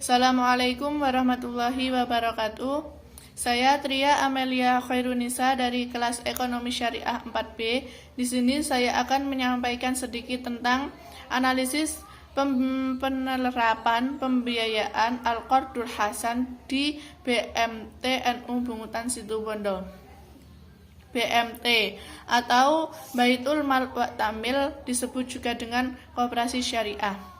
Assalamualaikum warahmatullahi wabarakatuh. Saya Tria Amelia Khairunisa dari kelas Ekonomi Syariah 4B. Di sini saya akan menyampaikan sedikit tentang analisis penerapan pembiayaan Al-Qardul Hasan di BMT NU Bungutan Situbondo. BMT atau Baitul Mal wa Ta'mil disebut juga dengan Koperasi Syariah.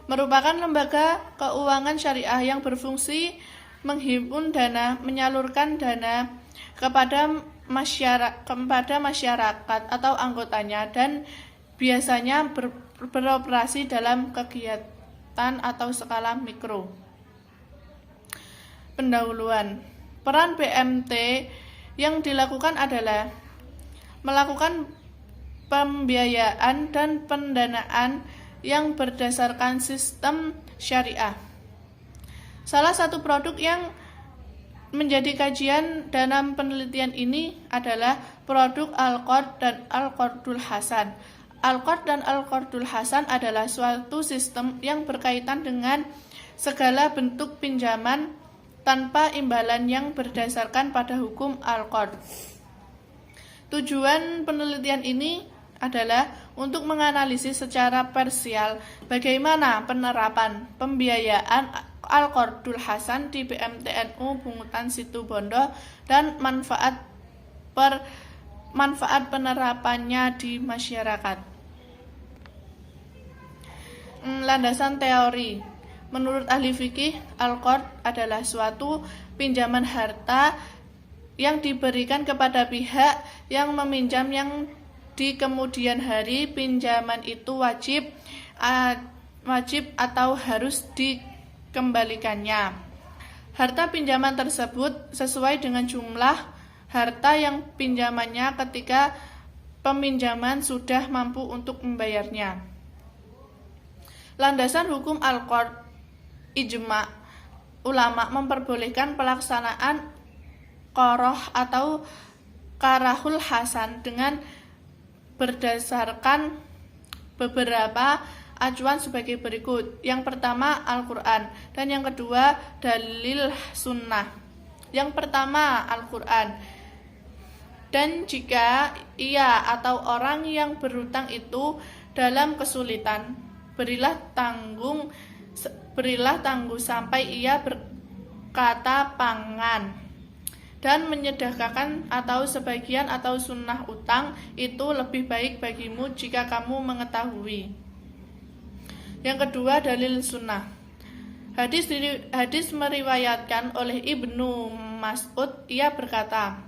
Merupakan lembaga keuangan syariah yang berfungsi menghimpun dana, menyalurkan dana kepada masyarakat atau anggotanya dan biasanya beroperasi dalam kegiatan atau skala mikro. Pendahuluan. Peran BMT yang dilakukan adalah melakukan pembiayaan dan pendanaan yang berdasarkan sistem syariah. Salah satu produk yang menjadi kajian dalam penelitian ini adalah produk Al-Qard dan Al-Qardul Hasan. Al-Qard dan Al-Qardul Hasan adalah suatu sistem yang berkaitan dengan segala bentuk pinjaman tanpa imbalan yang berdasarkan pada hukum Al-Qard. Tujuan penelitian ini adalah untuk menganalisis secara parsial bagaimana penerapan pembiayaan Al-Qardul Hasan di BMT NU Bungutan Situbondo dan manfaat penerapannya di masyarakat. Landasan teori. Menurut ahli fikih, Al-Qard adalah suatu pinjaman harta yang diberikan kepada pihak yang meminjam yang di kemudian hari pinjaman itu wajib atau harus dikembalikannya. Harta pinjaman tersebut sesuai dengan jumlah harta yang pinjamannya ketika peminjaman sudah mampu untuk membayarnya. Landasan hukum Al-Qard, ijma ulama memperbolehkan pelaksanaan qoroh atau karahul hasan dengan berdasarkan beberapa acuan sebagai berikut. Yang pertama Al-Quran dan yang kedua dalil sunnah. Yang pertama Al-Quran. Dan jika ia atau orang yang berutang itu dalam kesulitan, berilah tangguh sampai ia berkata pangan, dan menyedekahkan atau sebagian atau sunnah utang itu lebih baik bagimu jika kamu mengetahui. Yang kedua dalil sunnah. Hadis meriwayatkan oleh Ibnu Mas'ud, ia berkata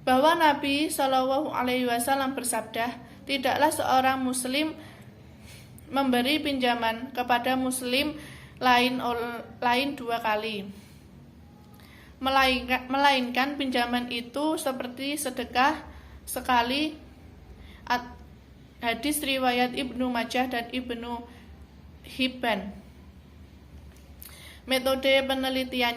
bahwa Nabi SAW bersabda, tidaklah seorang muslim memberi pinjaman kepada muslim lain dua kali, melainkan pinjaman itu seperti sedekah sekali. Hadis riwayat Ibnu Majah dan Ibnu Hibban. Metode penelitian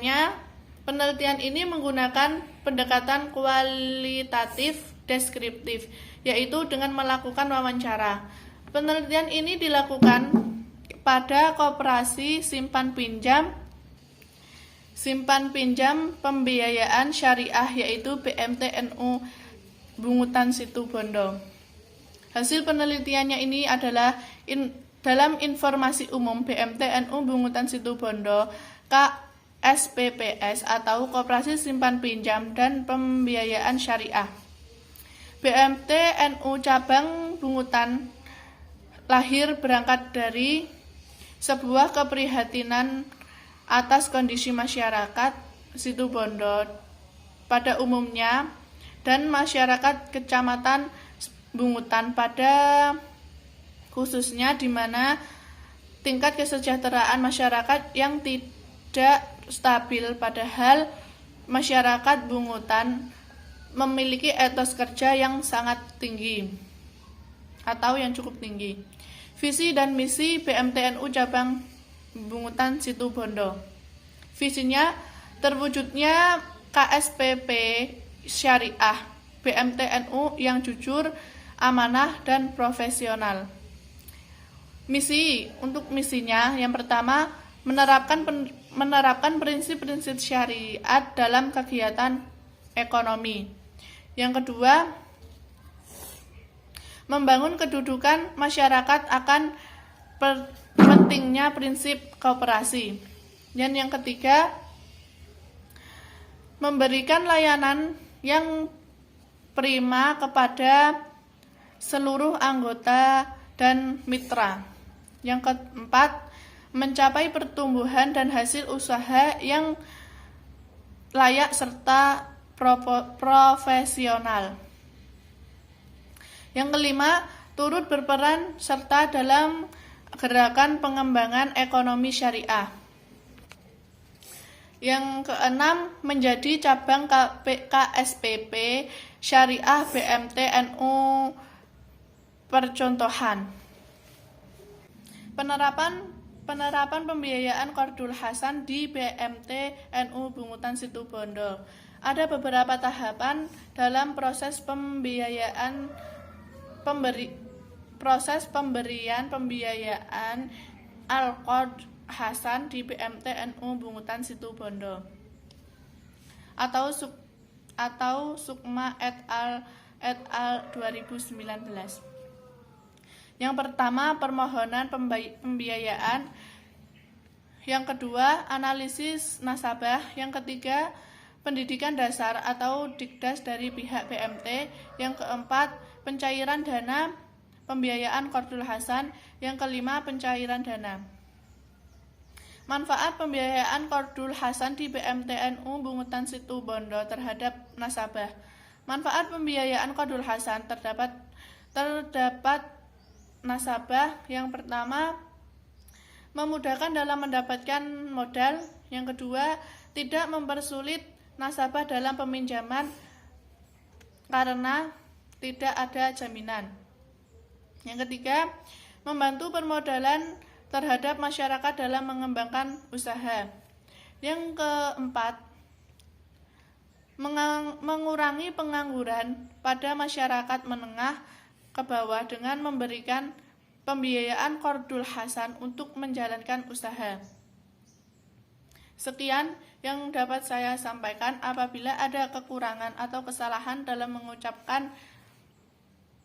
ini menggunakan pendekatan kualitatif deskriptif, yaitu dengan melakukan wawancara. Penelitian ini dilakukan pada koperasi simpan pinjam pembiayaan syariah, yaitu BMT NU Bungutan Situbondo. Hasil penelitiannya ini adalah dalam informasi umum BMT NU Bungutan Situbondo KSPPS atau Koperasi Simpan Pinjam dan Pembiayaan Syariah. BMT NU cabang Bungutan lahir berangkat dari sebuah keprihatinan atas kondisi masyarakat Situbondo pada umumnya dan masyarakat Kecamatan Bungutan pada khususnya, di mana tingkat kesejahteraan masyarakat yang tidak stabil, padahal masyarakat Bungutan memiliki etos kerja yang sangat tinggi atau yang cukup tinggi. Visi dan misi BMT NU cabang Bungutan Situbondo. Visinya terwujudnya KSPP Syariah BMT NU yang jujur, amanah, dan profesional. Untuk misinya, yang pertama, menerapkan prinsip-prinsip syariat dalam kegiatan ekonomi. Yang kedua, membangun kedudukan masyarakat akan pentingnya prinsip kooperasi. Dan yang ketiga, memberikan layanan yang prima kepada seluruh anggota dan mitra. Yang keempat, mencapai pertumbuhan dan hasil usaha yang layak serta profesional. Yang kelima, turut berperan serta dalam gerakan pengembangan ekonomi syariah. Yang keenam, menjadi cabang KSPP Syariah BMT NU percontohan. Penerapan pembiayaan Qardul Hasan di BMT NU Bungutan Situbondo. Ada beberapa tahapan dalam proses pemberian pembiayaan Al-Qard Hasan di BMT NU Bungutan Situbondo atau Sukma et al. 2019. Yang pertama, permohonan pembiayaan. Yang kedua, analisis nasabah. Yang ketiga, pendidikan dasar atau Dikdas dari pihak BMT. Yang keempat, pencairan dana pembiayaan Qardul Hasan. Yang kelima, pencairan dana. Manfaat pembiayaan Qardul Hasan di BMT NU Bungutan Situbondo terhadap nasabah. Manfaat pembiayaan Qardul Hasan terdapat nasabah. Yang pertama, memudahkan dalam mendapatkan modal. Yang kedua, tidak mempersulit nasabah dalam peminjaman karena tidak ada jaminan. Yang ketiga, membantu permodalan terhadap masyarakat dalam mengembangkan usaha. Yang keempat, mengurangi pengangguran pada masyarakat menengah ke bawah dengan memberikan pembiayaan Qardul Hasan untuk menjalankan usaha. Sekian yang dapat saya sampaikan. Apabila ada kekurangan atau kesalahan dalam mengucapkan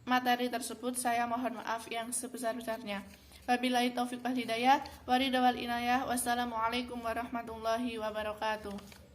materi tersebut, saya mohon maaf yang sebesar-besarnya. Wabillahi taufiq wal hidayah, waridha wal inayah. Wassalamualaikum warahmatullahi wabarakatuh.